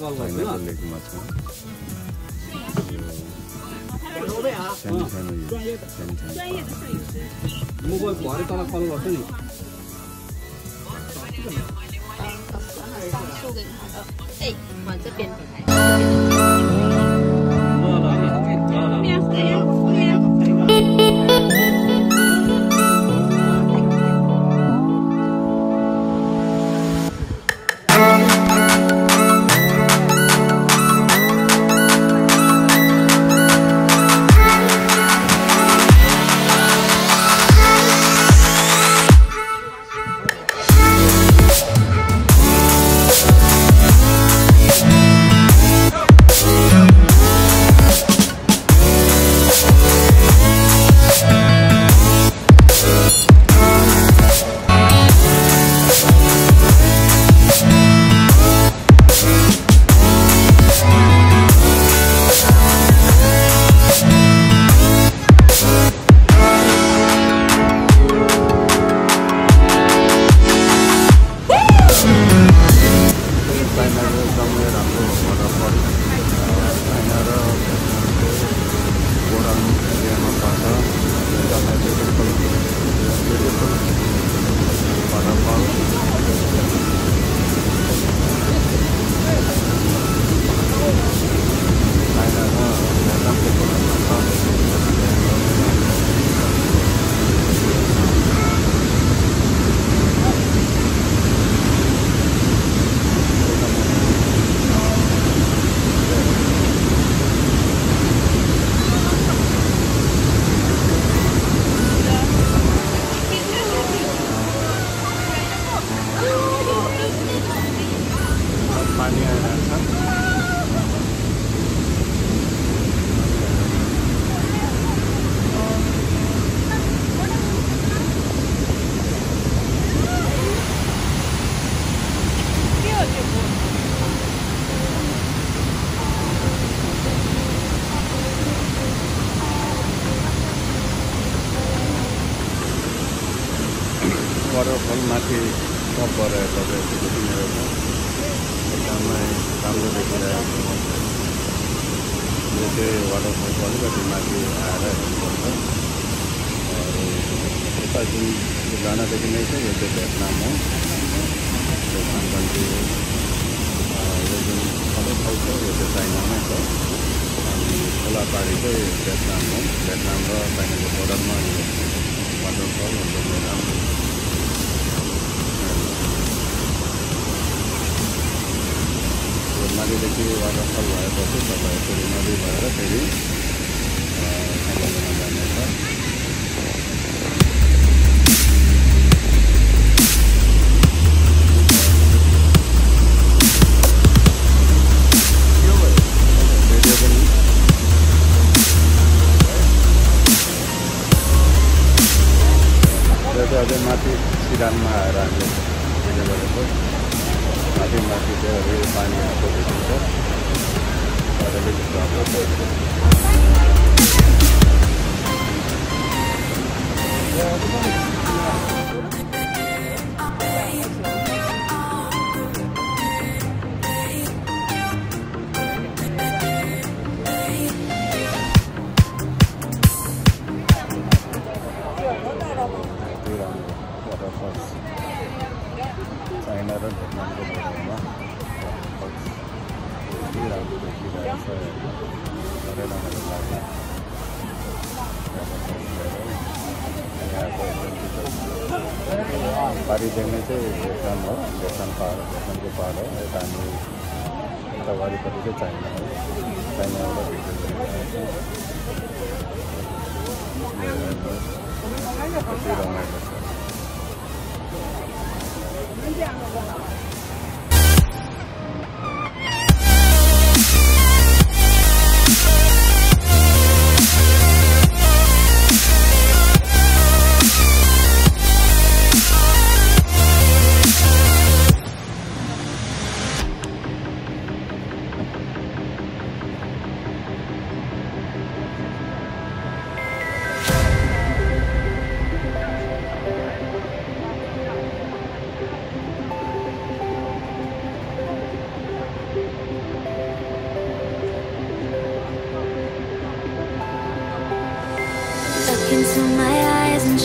पाइनाको लेकमा छ सानो सानो म भरे तल कल गर्छु नि waterfall माथि टप गरेर तपाईहरुले देखिरहेको एकदमै राम्रो देखिरहेको छ यो चाहिँ waterfall अलिकति माथि आएर हेर्नुपर्छ यता जुन जानादेखि नै छ यो चाहिँ भेटनाम हो भेटनाम कन्ट्री हो यो जुन सबै ठाउँ छ यो चाहिँ चाइनामै छ अनि खोला पारी चाहिँ भेटनाम हो भेटनाम र चाइनाको बोर्डरमा वाटरफल हुन्छ नदीदेखि वाटरफल भएपछि तपाईँ फेरि नदी भएर फेरि समुद्रमा जानेछ यो चाहिँ अझै माथि सिरानमा आएर हामीले भिडियो गरेको माथि माथि चाहिँ पानी आएको देखिन्छ waterfalls चाइना र भेटनामको बोर्डरमा राम्रो देखिरहेको छ धेरै राम्रो लाग्यो पारी देख्ने चाहिँ भेटनाम हो भेटनाम पहाड भेटनामको पहाड हो यता हामी यता वरिपरि चाहिँ चाइना हो चाइनाबाट भिडियो कति रमाइलो छ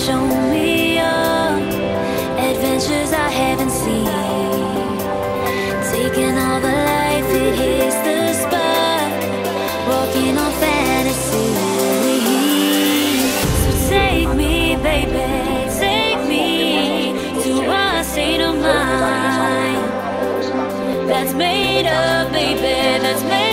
show me your adventures I haven't seen. Taking all the life, it hits the spot. Walking on fantasy. So take me, baby, take me to a state of mind that's made up, baby, that's made